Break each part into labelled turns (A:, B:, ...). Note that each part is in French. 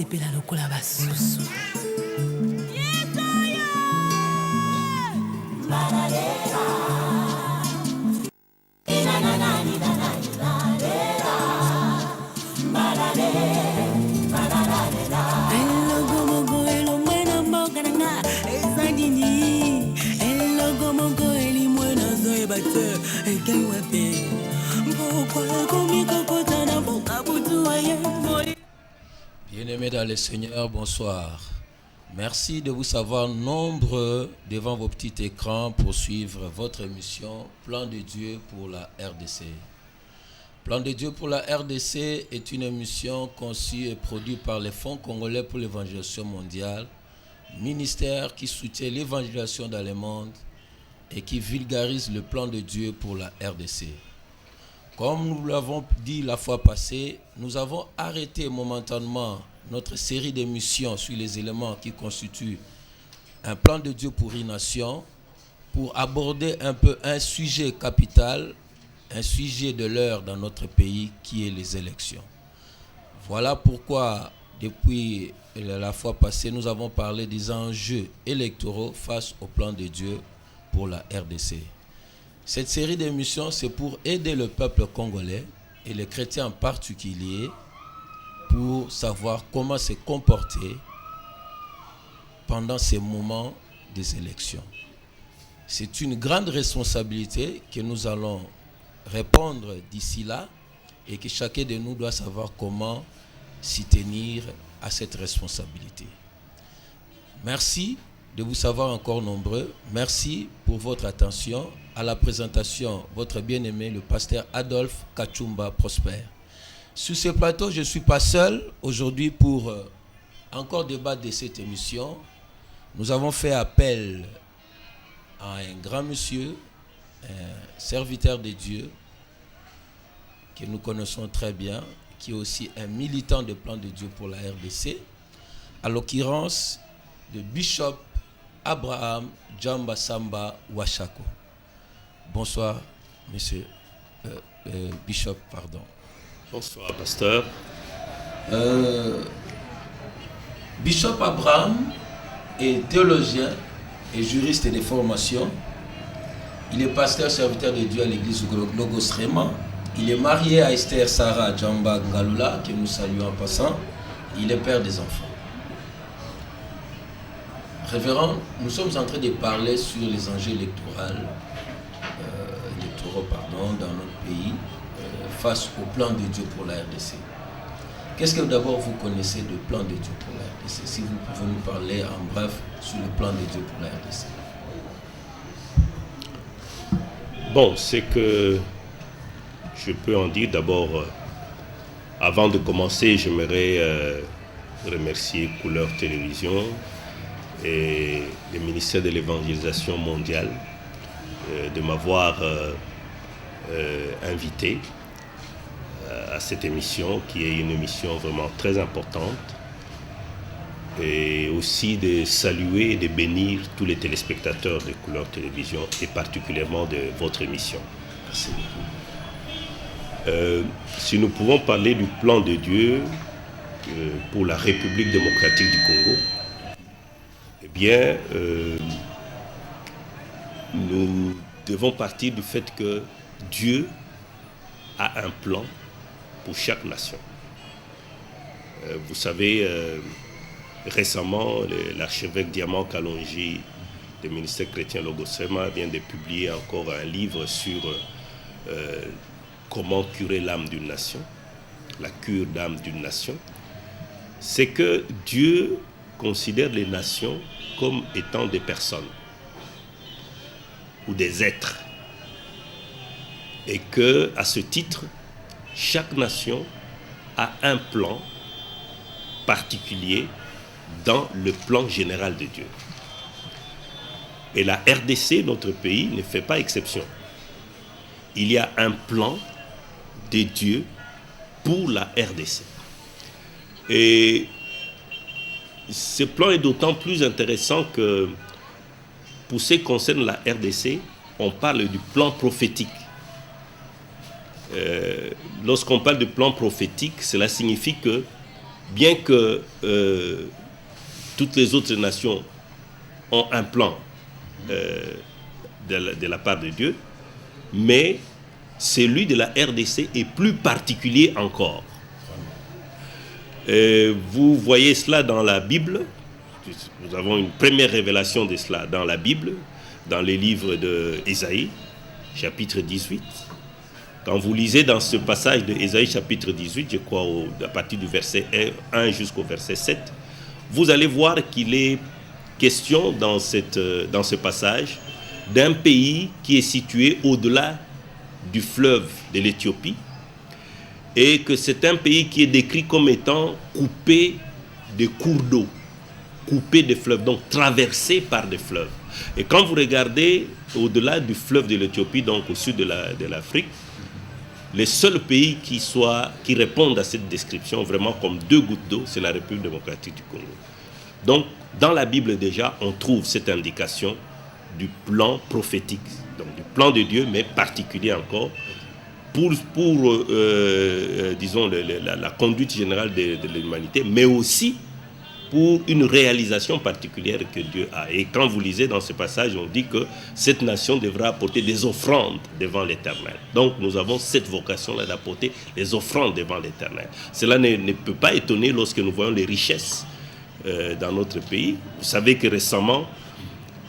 A: sepela lokola basusu.
B: Bien-aimés dans le Seigneur, bonsoir. Merci de vous savoir nombreux devant vos petits écrans pour suivre votre émission Plan de Dieu pour la RDC. Plan de Dieu pour la RDC est une émission conçue et produite par les Fonds congolais pour l'évangélisation mondiale, ministère qui soutient l'évangélisation dans le monde et qui vulgarise le plan de Dieu pour la RDC. Comme nous l'avons dit la fois passée, nous avons arrêté momentanément notre série d'émissions sur les éléments qui constituent un plan de Dieu pour une nation pour aborder un peu un sujet capital, un sujet de l'heure dans notre pays qui est les élections. Voilà pourquoi depuis la fois passée, nous avons parlé des enjeux électoraux face au plan de Dieu pour la RDC. Cette série d'émissions, c'est pour aider le peuple congolais et les chrétiens en particulier pour savoir comment se comporter pendant ces moments des élections. C'est une grande responsabilité que nous allons répondre d'ici là et que chacun de nous doit savoir comment s'y tenir à cette responsabilité. Merci de vous savoir encore nombreux. Merci pour votre attention. À la présentation, votre bien-aimé, le pasteur Adolphe Kachumba Prosper. Sur ce plateau, je ne suis pas seul aujourd'hui pour encore débattre de cette émission. Nous avons fait appel à un grand monsieur, un serviteur de Dieu, que nous connaissons très bien, qui est aussi un militant de plan de Dieu pour la RDC, à l'occurrence de Bishop Abraham Djamba Samba Washako. Bonsoir, monsieur Bishop, pardon.
C: Bonsoir, pasteur.
B: Bishop Abraham est théologien et juriste de formation. Il est pasteur serviteur de Dieu à l'église Logos Réma. Il est marié à Esther Sarah Djamba Ngalula, que nous saluons en passant. Il est père des enfants. Révérend, nous sommes en train de parler sur les enjeux électoraux dans notre pays face au plan de Dieu pour la RDC. Qu'est-ce que d'abord vous connaissez du plan de Dieu pour la RDC? Si vous pouvez nous parler en bref sur le plan de Dieu pour la RDC.
C: Bon, c'est que je peux en dire d'abord, avant de commencer, j'aimerais remercier Couleur Télévision et le ministère de l'évangélisation mondiale de m'avoir invité à cette émission qui est une émission vraiment très importante, et aussi de saluer et de bénir tous les téléspectateurs de Couleur Télévision et particulièrement de votre émission.
B: Merci
C: beaucoup. Si nous pouvons parler du plan de Dieu pour la République démocratique du Congo, eh bien, nous devons partir du fait que Dieu a un plan pour chaque nation. Vous savez, récemment, l'archevêque Diamant Kalonji du ministère chrétien Logos Réma vient de publier encore un livre sur comment curer l'âme d'une nation, la cure d'âme d'une nation. C'est que Dieu considère les nations comme étant des personnes ou des êtres, et que, à ce titre, chaque nation a un plan particulier dans le plan général de Dieu. Et la RDC, notre pays, ne fait pas exception. Il y a un plan de Dieu pour la RDC. Et ce plan est d'autant plus intéressant que, pour ce qui concerne la RDC, on parle du plan prophétique. Lorsqu'on parle de plan prophétique, cela signifie que bien que toutes les autres nations ont un plan de la part de Dieu, mais celui de la RDC est plus particulier encore. Vous voyez cela dans la Bible. Nous avons une première révélation de cela dans la Bible, dans les livres d'Ésaïe, chapitre 18. Quand vous lisez dans ce passage de Ésaïe, chapitre 18, je crois à partir du verset 1 jusqu'au verset 7, vous allez voir qu'il est question dans ce passage d'un pays qui est situé au-delà du fleuve de l'Éthiopie, et que c'est un pays qui est décrit comme étant coupé de cours d'eau, coupé de fleuves, donc traversé par des fleuves. Et quand vous regardez au-delà du fleuve de l'Éthiopie, donc au sud de l'Afrique, les seuls pays qui répondent à cette description vraiment comme deux gouttes d'eau, c'est la République démocratique du Congo. Donc, dans la Bible déjà, on trouve cette indication du plan prophétique, donc du plan de Dieu, mais particulier encore, pour disons, la conduite générale de l'humanité, mais aussi pour une réalisation particulière que Dieu a. Et quand vous lisez dans ce passage, on dit que cette nation devra apporter des offrandes devant l'Éternel. Donc nous avons cette vocation-là d'apporter des offrandes devant l'Éternel. Cela ne peut pas étonner lorsque nous voyons les richesses dans notre pays. Vous savez que récemment,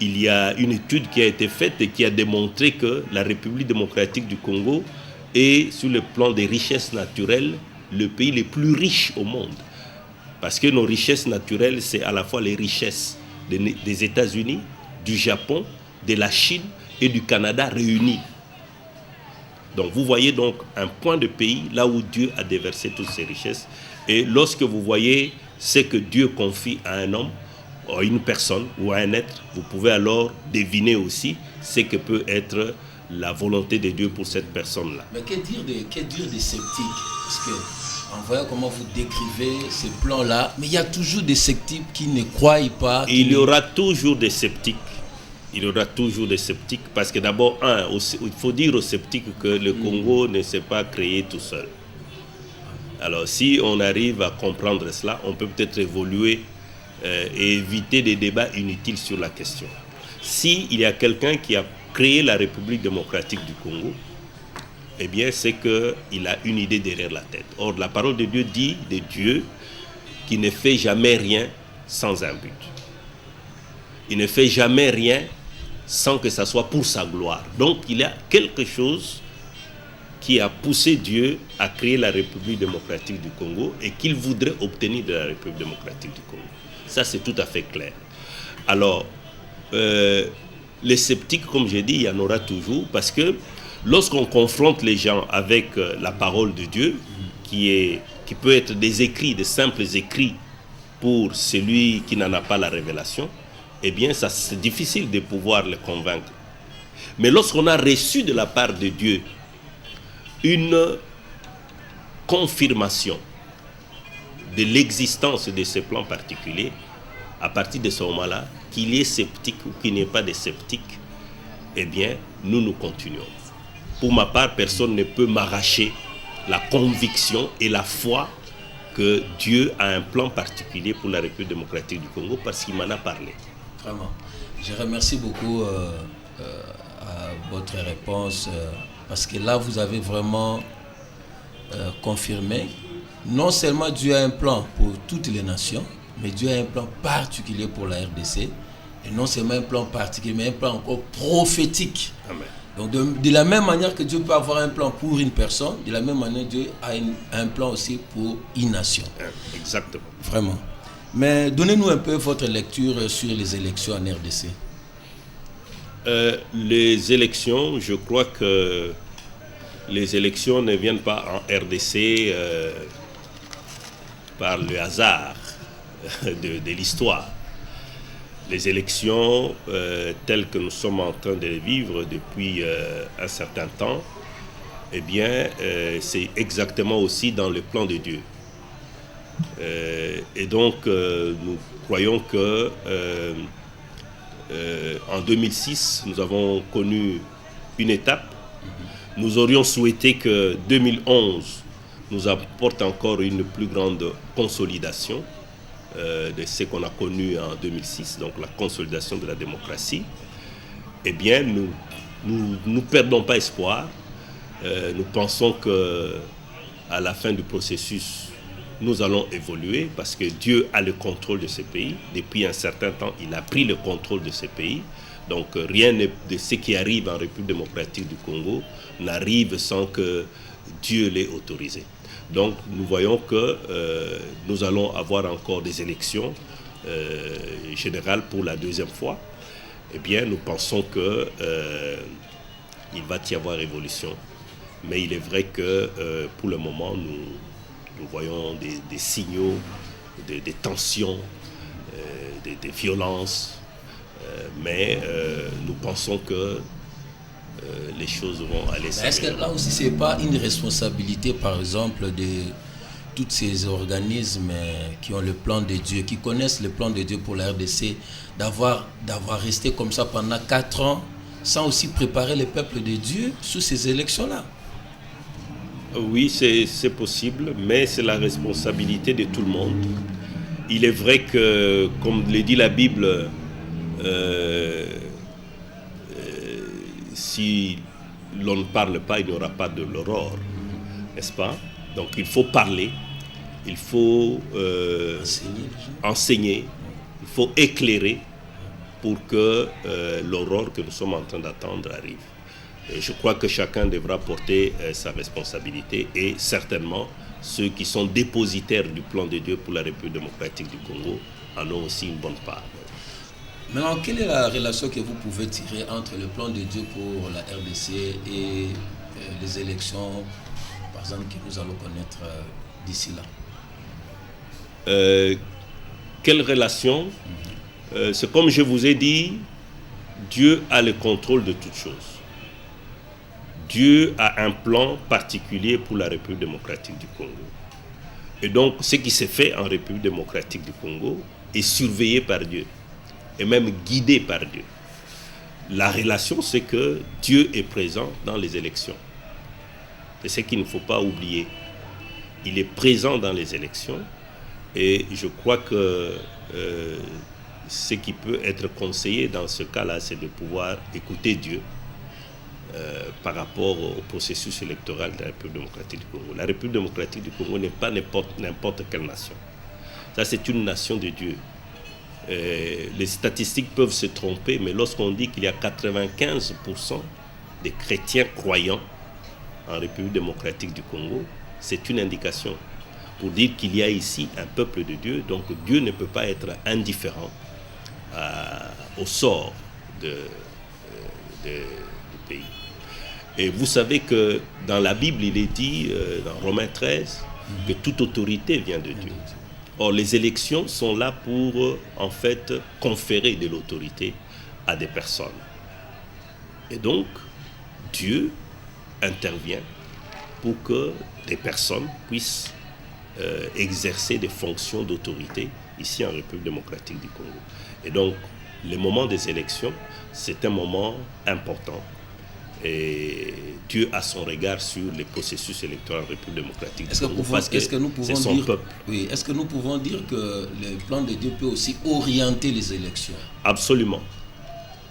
C: il y a une étude qui a été faite et qui a démontré que la République démocratique du Congo est, sur le plan des richesses naturelles, le pays le plus riche au monde. Parce que nos richesses naturelles, c'est à la fois les richesses des États-Unis, du Japon, de la Chine et du Canada réunis. Donc vous voyez donc un point de pays là où Dieu a déversé toutes ces richesses. Et lorsque vous voyez ce que Dieu confie à un homme, à une personne ou à un être, vous pouvez alors deviner aussi ce que peut être la volonté de Dieu pour cette personne-là.
B: Mais que dire des sceptiques? Parce que en voyant comment vous décrivez ces plans-là, mais il y a toujours des sceptiques qui ne croient pas.
C: Il y aura toujours des sceptiques. Il y aura toujours des sceptiques parce que d'abord, il faut dire aux sceptiques que le Congo ne s'est pas créé tout seul. Alors si on arrive à comprendre cela, on peut peut-être évoluer et éviter des débats inutiles sur la question. S'il y a quelqu'un qui a créé la République démocratique du Congo, eh bien, c'est qu'il a une idée derrière la tête. Or, la parole de Dieu dit de Dieu qui ne fait jamais rien sans un but. Il ne fait jamais rien sans que ça soit pour sa gloire. Donc, il y a quelque chose qui a poussé Dieu à créer la République démocratique du Congo et qu'il voudrait obtenir de la République démocratique du Congo. Ça, c'est tout à fait clair. Alors, les sceptiques, comme j'ai dit, il y en aura toujours parce que lorsqu'on confronte les gens avec la parole de Dieu, qui peut être des écrits, des simples écrits pour celui qui n'en a pas la révélation, eh bien, c'est difficile de pouvoir les convaincre. Mais lorsqu'on a reçu de la part de Dieu une confirmation de l'existence de ce plan particulier, à partir de ce moment-là, qu'il y ait sceptique ou qu'il n'y ait pas de sceptique, eh bien, nous continuons. Pour ma part, personne ne peut m'arracher la conviction et la foi que Dieu a un plan particulier pour la République démocratique du Congo parce qu'il m'en a parlé.
B: Vraiment. Je remercie beaucoup à votre réponse parce que là, vous avez vraiment confirmé. Non seulement Dieu a un plan pour toutes les nations, mais Dieu a un plan particulier pour la RDC. Et non seulement un plan particulier, mais un plan encore prophétique.
C: Amen.
B: Donc de la même manière que Dieu peut avoir un plan pour une personne, de la même manière Dieu a un plan aussi pour une nation.
C: Exactement.
B: Vraiment. Mais donnez-nous un peu votre lecture sur les élections en RDC.
C: Les élections, je crois que les élections ne viennent pas en RDC par le hasard de l'histoire. Les élections telles que nous sommes en train de les vivre depuis un certain temps, eh bien, c'est exactement aussi dans le plan de Dieu. Et donc, nous croyons que en 2006, nous avons connu une étape. Nous aurions souhaité que 2011 nous apporte encore une plus grande consolidation de ce qu'on a connu en 2006, donc la consolidation de la démocratie, eh bien, nous ne perdons pas espoir. Nous pensons qu'à la fin du processus, nous allons évoluer parce que Dieu a le contrôle de ce pays. Depuis un certain temps, il a pris le contrôle de ce pays. Donc rien de ce qui arrive en République démocratique du Congo n'arrive sans que Dieu l'ait autorisé. Donc nous voyons que nous allons avoir encore des élections générales pour la deuxième fois. Eh bien, nous pensons qu'il va y avoir évolution. Mais il est vrai que pour le moment, nous voyons des signaux, des tensions, des violences. Mais nous pensons que les choses vont aller s'améliorer.
B: Est-ce que là aussi, ce n'est pas une responsabilité, par exemple, de tous ces organismes qui ont le plan de Dieu, qui connaissent le plan de Dieu pour la RDC, d'avoir resté comme ça pendant 4 ans, sans aussi préparer le peuple de Dieu sous ces élections-là?
C: Oui, c'est possible, mais c'est la responsabilité de tout le monde. Il est vrai que, comme le dit la Bible, si l'on ne parle pas, il n'y aura pas de l'aurore, n'est-ce pas? Donc il faut parler, il faut enseigner, il faut éclairer pour que l'aurore que nous sommes en train d'attendre arrive. Et je crois que chacun devra porter sa responsabilité et certainement ceux qui sont dépositaires du plan de Dieu pour la République démocratique du Congo en ont aussi une bonne part.
B: Maintenant, quelle est la relation que vous pouvez tirer entre le plan de Dieu pour la RDC et les élections, par exemple, que nous allons connaître d'ici là?
C: Quelle relation? C'est comme je vous ai dit, Dieu a le contrôle de toutes choses. Dieu a un plan particulier pour la République démocratique du Congo. Et donc, ce qui s'est fait en République démocratique du Congo est surveillé par Dieu et même guidé par Dieu. La relation, c'est que Dieu est présent dans les élections. C'est ce qu'il ne faut pas oublier. Il est présent dans les élections et je crois que ce qui peut être conseillé dans ce cas-là, c'est de pouvoir écouter Dieu par rapport au processus électoral de la République démocratique du Congo. La République démocratique du Congo n'est pas n'importe quelle nation. Ça, c'est une nation de Dieu. Les statistiques peuvent se tromper, mais lorsqu'on dit qu'il y a 95% des chrétiens croyants en République démocratique du Congo, c'est une indication pour dire qu'il y a ici un peuple de Dieu. Donc Dieu ne peut pas être indifférent au sort du pays. Et vous savez que dans la Bible, il est dit, dans Romains 13, que toute autorité vient de Dieu. Or, les élections sont là pour, en fait, conférer de l'autorité à des personnes. Et donc, Dieu intervient pour que des personnes puissent exercer des fonctions d'autorité ici en République démocratique du Congo. Et donc, le moment des élections, c'est un moment important. Et Dieu a son regard sur les processus électoraux en République démocratique.
B: Est-ce que nous pouvons dire que le plan de Dieu peut aussi orienter les élections?
C: Absolument.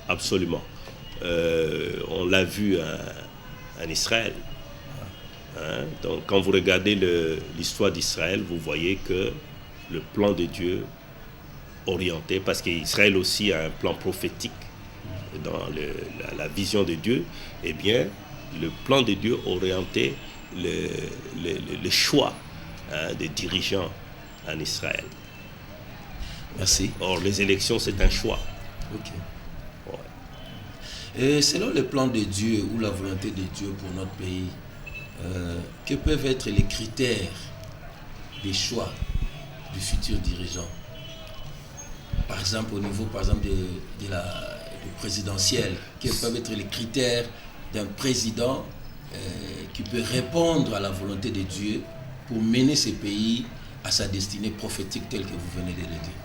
C: Absolument. On l'a vu en Israël. Donc, quand vous regardez l'histoire d'Israël, vous voyez que le plan de Dieu orienté, parce qu'Israël aussi a un plan prophétique dans la vision de Dieu, eh bien, le plan de Dieu orientait le choix des dirigeants en Israël.
B: Merci.
C: Or, les élections, c'est un choix.
B: Ok. Ouais. Et selon le plan de Dieu ou la volonté de Dieu pour notre pays, que peuvent être les critères des choix du futur dirigeant? Par exemple, au niveau de présidentiel, quels peuvent être les critères d'un président qui peut répondre à la volonté de Dieu pour mener ce pays à sa destinée prophétique telle que vous venez de le dire?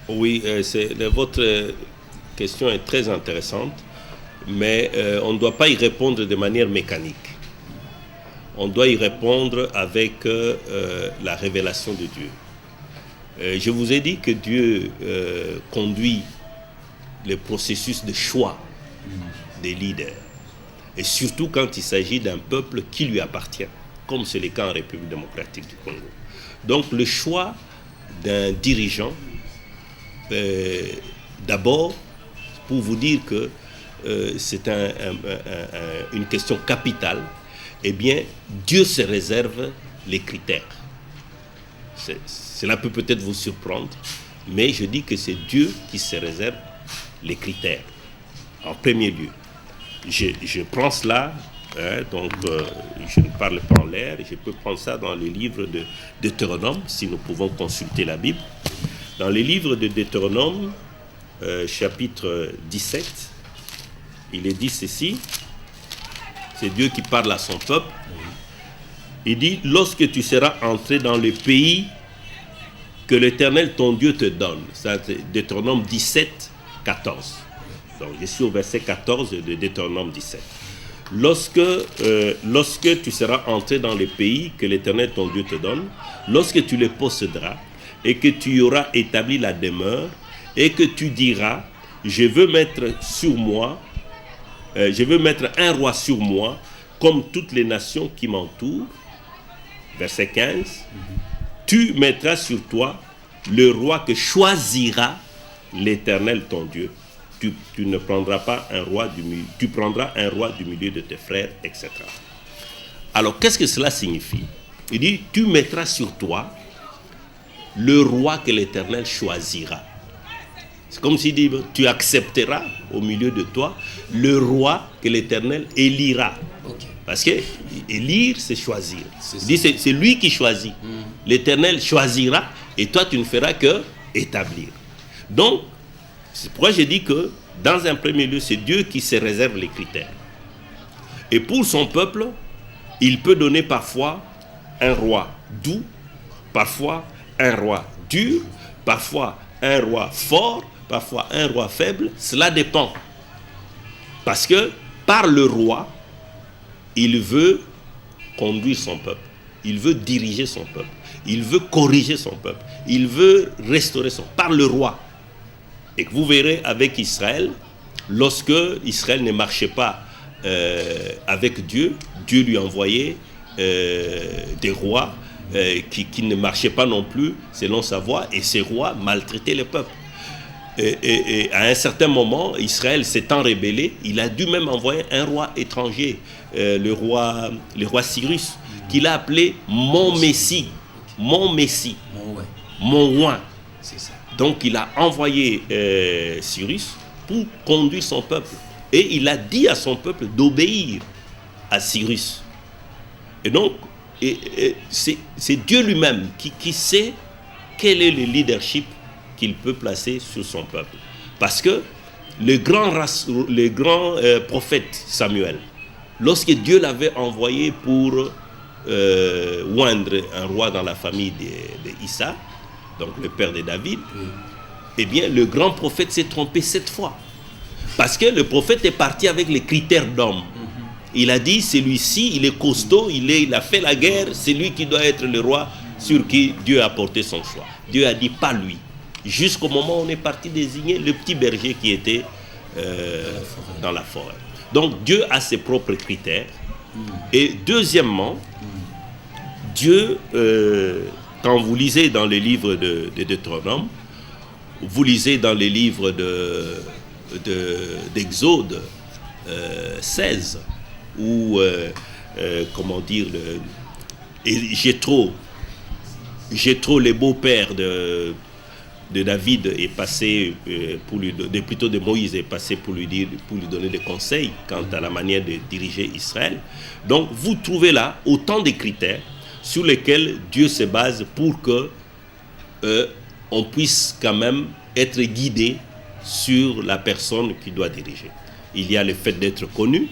C: Oui, votre question est très intéressante, mais on ne doit pas y répondre de manière mécanique. on doit y répondre avec la révélation de Dieu. Je vous ai dit que Dieu conduit le processus de choix des leaders. Et surtout quand il s'agit d'un peuple qui lui appartient, comme c'est le cas en République démocratique du Congo. Donc le choix d'un dirigeant, d'abord, pour vous dire que c'est une question capitale, eh bien, Dieu se réserve les critères. Cela peut peut-être vous surprendre, mais je dis que c'est Dieu qui se réserve les critères. En premier lieu, je prends cela, donc je ne parle pas en l'air, je peux prendre ça dans le livre de Deutéronome, si nous pouvons consulter la Bible. Dans les livres de Deutéronome, chapitre 17, il est dit ceci, c'est Dieu qui parle à son peuple. Il dit, lorsque tu seras entré dans le pays que l'Éternel ton Dieu te donne, c'est Deutéronome 17, 14. Donc je suis au verset 14 de Deutéronome 17. Lorsque tu seras entré dans le pays que l'Éternel ton Dieu te donne, lorsque tu le posséderas et que tu y auras établi la demeure et que tu diras, je veux mettre un roi sur moi comme toutes les nations qui m'entourent. Verset 15. Tu mettras sur toi le roi que choisira l'Éternel ton Dieu. Tu ne prendras pas un roi tu prendras un roi du milieu de tes frères, etc. Alors, qu'est-ce que cela signifie? Il dit, tu mettras sur toi le roi que l'Éternel choisira. C'est comme s'il dit, tu accepteras au milieu de toi le roi que l'Éternel élira. Okay. Parce que élire, c'est choisir. Il dit, c'est lui qui choisit. L'Éternel choisira et toi, tu ne feras que établir. Donc, c'est pourquoi je dis que, dans un premier lieu, c'est Dieu qui se réserve les critères. Et pour son peuple, il peut donner parfois un roi doux, parfois un roi dur, parfois un roi fort, parfois un roi faible. Cela dépend. Parce que, par le roi, il veut conduire son peuple. Il veut diriger son peuple. Il veut corriger son peuple. Il veut restaurer son peuple. Par le roi. Et que vous verrez avec Israël, lorsque Israël ne marchait pas avec Dieu, Dieu lui envoyait des rois qui ne marchaient pas non plus selon sa voie, et ces rois maltraitaient le peuple. Et à un certain moment, Israël s'étant rébellé, il a dû même envoyer un roi étranger, le roi Cyrus, qu'il a appelé mon Messie, mon roi. C'est ça. Donc il a envoyé Cyrus pour conduire son peuple. Et il a dit à son peuple d'obéir à Cyrus. Et donc, c'est Dieu lui-même qui sait quel est le leadership qu'il peut placer sur son peuple. Parce que le grand prophète Samuel, lorsque Dieu l'avait envoyé pour oindre un roi dans la famille d'Issa, donc le père de David, eh bien le grand prophète s'est trompé 7 fois. Parce que le prophète est parti avec les critères d'homme. Il a dit, celui-ci, il est costaud, il a fait la guerre, c'est lui qui doit être le roi sur qui Dieu a porté son choix. Dieu a dit, pas lui. Jusqu'au moment où on est parti désigner le petit berger qui était dans la forêt. Donc Dieu a ses propres critères. Et deuxièmement, Dieu, quand vous lisez dans les livres de Deutéronome, vous lisez dans les livres d'Exode 16, où, comment dire, Jéthro, le beau-père de David est passé plutôt de Moïse est passé pour lui donner des conseils quant à la manière de diriger Israël. Donc vous trouvez là autant de critères sur lesquels Dieu se base pour que on puisse quand même être guidé sur la personne qui doit diriger. Il y a le fait d'être connu,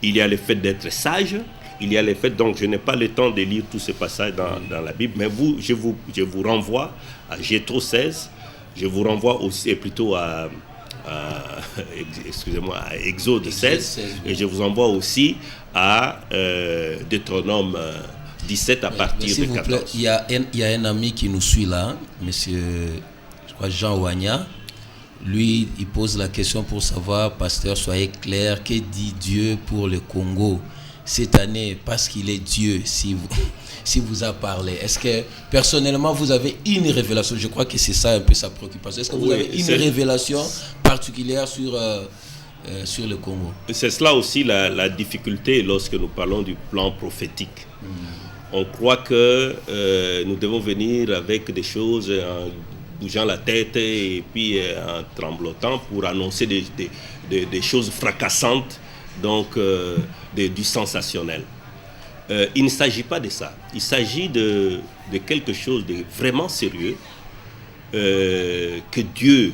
C: il y a le fait d'être sage, il y a le fait, donc je n'ai pas le temps de lire tous ces passages dans la Bible, mais je vous renvoie à Jéthro 16, je vous renvoie aussi plutôt à excusez-moi, à Exode 16, et je vous envoie aussi à Deutéronome 17 à partir de 14.
B: Plaît, il y a un ami qui nous suit là, monsieur, je crois Jean Ouagna. Lui, il pose la question pour savoir, pasteur, soyez clair, que dit Dieu pour le Congo cette année, parce qu'il est Dieu, si vous a parlé. Est-ce que personnellement vous avez une révélation? Je crois que c'est ça un peu sa préoccupation. Est-ce que vous avez une révélation particulière sur le Congo?
C: C'est cela aussi la difficulté lorsque nous parlons du plan prophétique. On croit que nous devons venir avec des choses en bougeant la tête et puis en tremblotant pour annoncer des choses fracassantes, donc du sensationnel. Il ne s'agit pas de ça. Il s'agit de quelque chose de vraiment sérieux que Dieu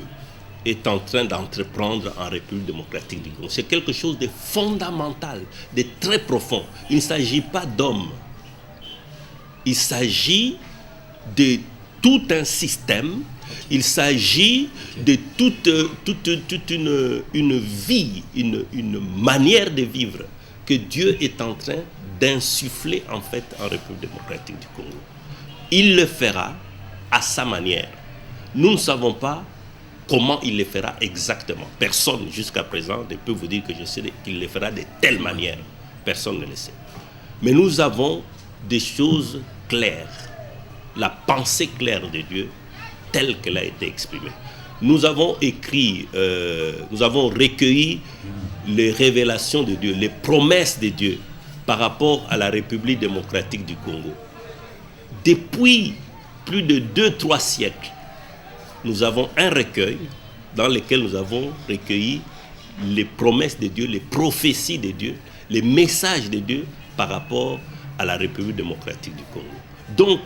C: est en train d'entreprendre en République démocratique du Congo. C'est quelque chose de fondamental, de très profond. Il ne s'agit pas d'hommes. Il s'agit de tout un système. Il s'agit de toute une vie, une manière de vivre que Dieu est en train d'insuffler en fait en République démocratique du Congo. Il le fera à sa manière. Nous ne savons pas comment il le fera exactement. Personne jusqu'à présent ne peut vous dire que je sais qu'il le fera de telle manière. Personne ne le sait. Mais nous avons des choses claires, la pensée claire de Dieu telle qu'elle a été exprimée. Nous avons écrit, nous avons recueilli les révélations de Dieu, les promesses de Dieu par rapport à la République démocratique du Congo. Depuis plus de 2-3 siècles, nous avons un recueil dans lequel nous avons recueilli les promesses de Dieu, les prophéties de Dieu, les messages de Dieu par rapport à la République démocratique du Congo. Donc,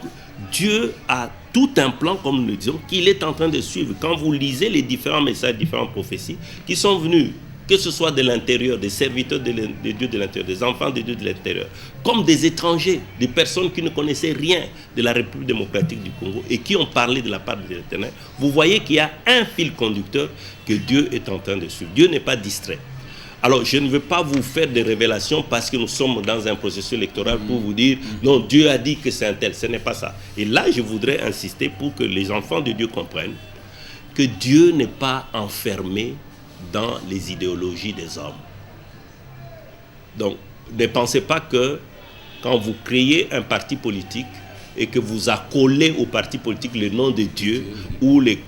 C: Dieu a tout un plan, comme nous le disons, qu'il est en train de suivre. Quand vous lisez les différents messages, différentes prophéties qui sont venus, que ce soit de l'intérieur, des serviteurs de Dieu de l'intérieur, des enfants de Dieu de l'intérieur, comme des étrangers, des personnes qui ne connaissaient rien de la République démocratique du Congo et qui ont parlé de la part de l'Éternel, vous voyez qu'il y a un fil conducteur que Dieu est en train de suivre. Dieu n'est pas distrait. Alors, je ne veux pas vous faire des révélations parce que nous sommes dans un processus électoral pour vous dire non, Dieu a dit que c'est un tel. Ce n'est pas ça. Et là, je voudrais insister pour que les enfants de Dieu comprennent que Dieu n'est pas enfermé dans les idéologies des hommes. Donc, ne pensez pas que quand vous créez un parti politique et que vous accolez au parti politique le nom de Dieu ou les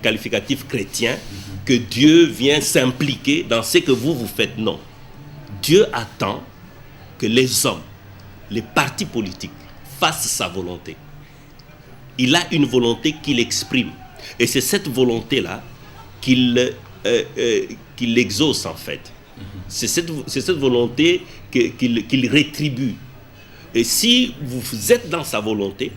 C: qualificatifs chrétiens, que Dieu vient s'impliquer dans ce que vous faites. Non. Dieu attend que les hommes, les partis politiques fassent sa volonté. Il a une volonté qu'il exprime. Et c'est cette volonté-là qu'il exauce en fait. C'est cette volonté qu'il rétribue. Et si vous êtes dans sa volonté,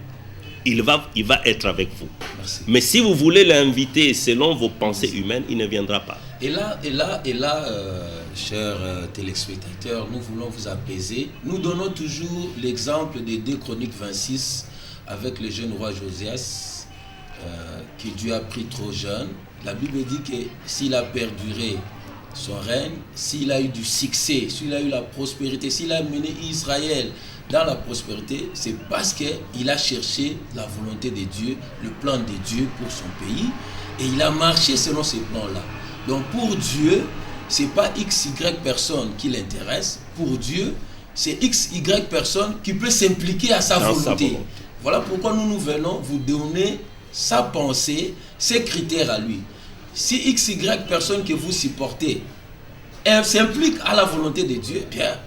C: il va être avec vous. Merci. Mais si vous voulez l'inviter selon vos pensées humaines, il ne viendra pas.
B: Et là, chers téléspectateurs, nous voulons vous apaiser. Nous donnons toujours l'exemple des 2 Chroniques 26 avec le jeune roi Josias, que Dieu a pris trop jeune. La Bible dit que s'il a perduré son règne, s'il a eu du succès, s'il a eu la prospérité, s'il a mené Israël dans la prospérité, c'est parce qu'il a cherché la volonté de Dieu, le plan de Dieu pour son pays, et il a marché selon ces plans-là. Donc pour Dieu, ce n'est pas XY personne qui l'intéresse. Pour Dieu, c'est XY personne qui peut s'impliquer à sa volonté. Voilà pourquoi nous venons vous donner sa pensée, ses critères à lui. Si XY personne que vous supportez s'implique à la volonté de Dieu, bien,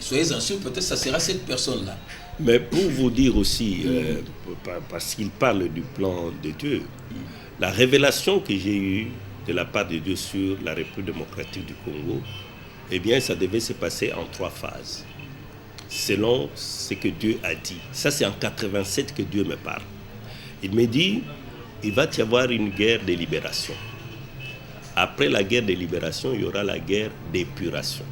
B: soyez-en sûrs, peut-être ça sera cette personne-là.
C: Mais pour vous dire aussi, parce qu'il parle du plan de Dieu, la révélation que j'ai eue de la part de Dieu sur la République démocratique du Congo, eh bien, ça devait se passer en 3 phases, selon ce que Dieu a dit. Ça, c'est en 87 que Dieu me parle. Il me dit, il va y avoir une guerre de libération. Après la guerre de libération, il y aura la guerre d'épuration.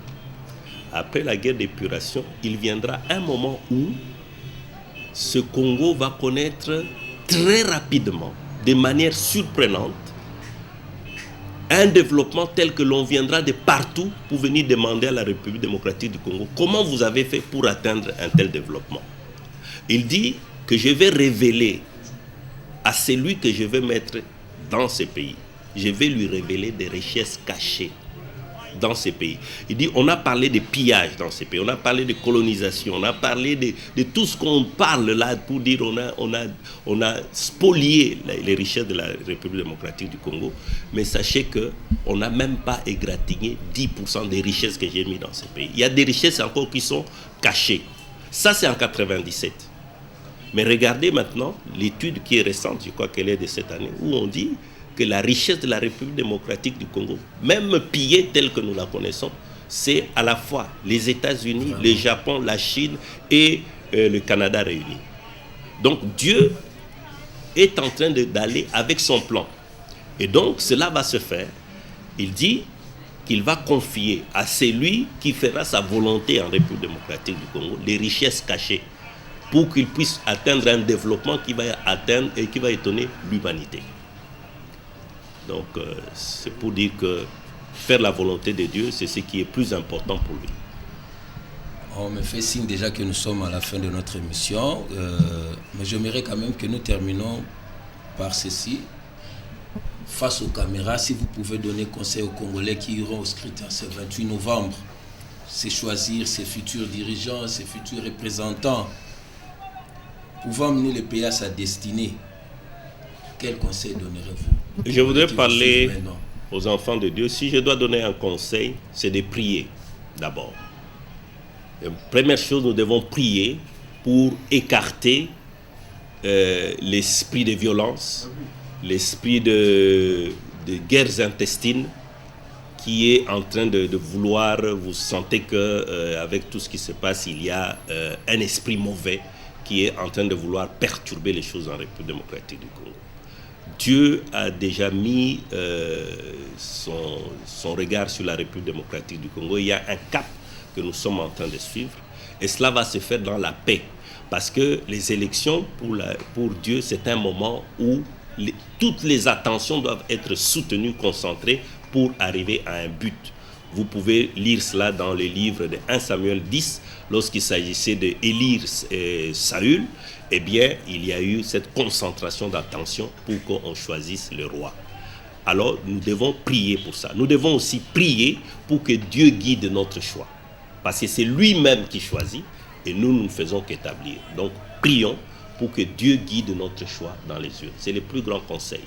C: Après la guerre d'épuration, il viendra un moment où ce Congo va connaître très rapidement, de manière surprenante, un développement tel que l'on viendra de partout pour venir demander à la République démocratique du Congo comment vous avez fait pour atteindre un tel développement. Il dit que je vais révéler à celui que je vais mettre dans ce pays, je vais lui révéler des richesses cachées dans ces pays. Il dit, on a parlé de pillage dans ces pays, on a parlé de colonisation, on a parlé de tout ce qu'on parle là pour dire on a spolié les richesses de la République démocratique du Congo, mais sachez qu'on n'a même pas égratigné 10% des richesses que j'ai mis dans ces pays. Il y a des richesses encore qui sont cachées. Ça, c'est en 97. Mais regardez maintenant l'étude qui est récente, je crois qu'elle est de cette année, où on dit que la richesse de la République démocratique du Congo, même pillée telle que nous la connaissons, c'est à la fois les États-Unis, le Japon, la Chine et le Canada réunis. Donc Dieu est en train d'aller avec son plan. Et donc cela va se faire. Il dit qu'il va confier à celui qui fera sa volonté en République démocratique du Congo les richesses cachées pour qu'il puisse atteindre un développement qui va atteindre et qui va étonner l'humanité. Donc, c'est pour dire que faire la volonté de Dieu, c'est ce qui est plus important pour lui.
B: On me fait signe déjà que nous sommes à la fin de notre émission, mais j'aimerais quand même que nous terminons par ceci. Face aux caméras, si vous pouvez donner conseil aux Congolais qui iront au scrutin ce 28 novembre, c'est choisir ses futurs dirigeants, ses futurs représentants, pouvant mener le pays à sa destinée. Quel conseil donnerez-vous?
C: Je voudrais parler aux enfants de Dieu. Si je dois donner un conseil, c'est de prier d'abord. Première chose, nous devons prier pour écarter l'esprit de violence, l'esprit de guerres intestines qui est en train de vouloir, vous sentez qu'avec tout ce qui se passe, il y a un esprit mauvais qui est en train de vouloir perturber les choses en République démocratique du Congo. Dieu a déjà mis son regard sur la République démocratique du Congo. Il y a un cap que nous sommes en train de suivre et cela va se faire dans la paix. Parce que les élections, pour Dieu, c'est un moment où toutes les attentions doivent être soutenues, concentrées pour arriver à un but. Vous pouvez lire cela dans les livres de 1 Samuel 10, lorsqu'il s'agissait d'élire Saül. Eh bien, il y a eu cette concentration d'attention pour qu'on choisisse le roi. Alors, nous devons prier pour ça. Nous devons aussi prier pour que Dieu guide notre choix. Parce que c'est lui-même qui choisit et nous ne faisons qu'établir. Donc, prions pour que Dieu guide notre choix dans les urnes. C'est le plus grand conseil.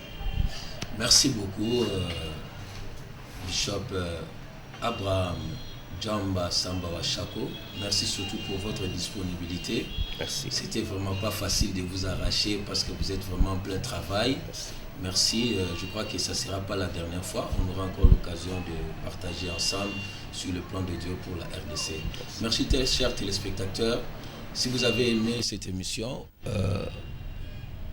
B: Merci beaucoup, Bishop Abraham Djamba Sambawa Chako. Merci surtout pour votre disponibilité.
C: Merci.
B: C'était vraiment pas facile de vous arracher parce que vous êtes vraiment en plein travail. Merci. Je crois que ça ne sera pas la dernière fois. On aura encore l'occasion de partager ensemble sur le plan de Dieu pour la RDC. Merci, chers téléspectateurs. Si vous avez aimé cette émission,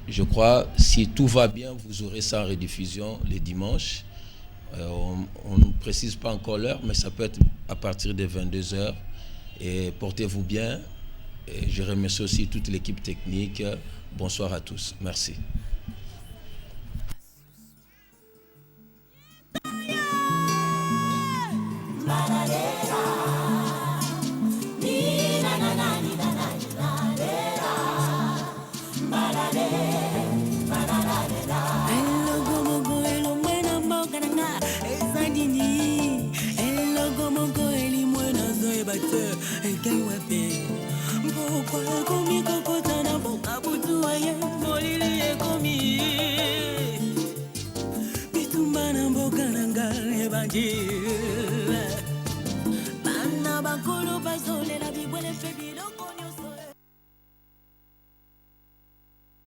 B: je crois, si tout va bien, vous aurez ça en rediffusion les dimanches. On ne précise pas encore l'heure, mais ça peut être à partir de 22h. Et portez-vous bien. Et je remercie aussi toute l'équipe technique. Bonsoir à tous. Merci.
A: Yeah.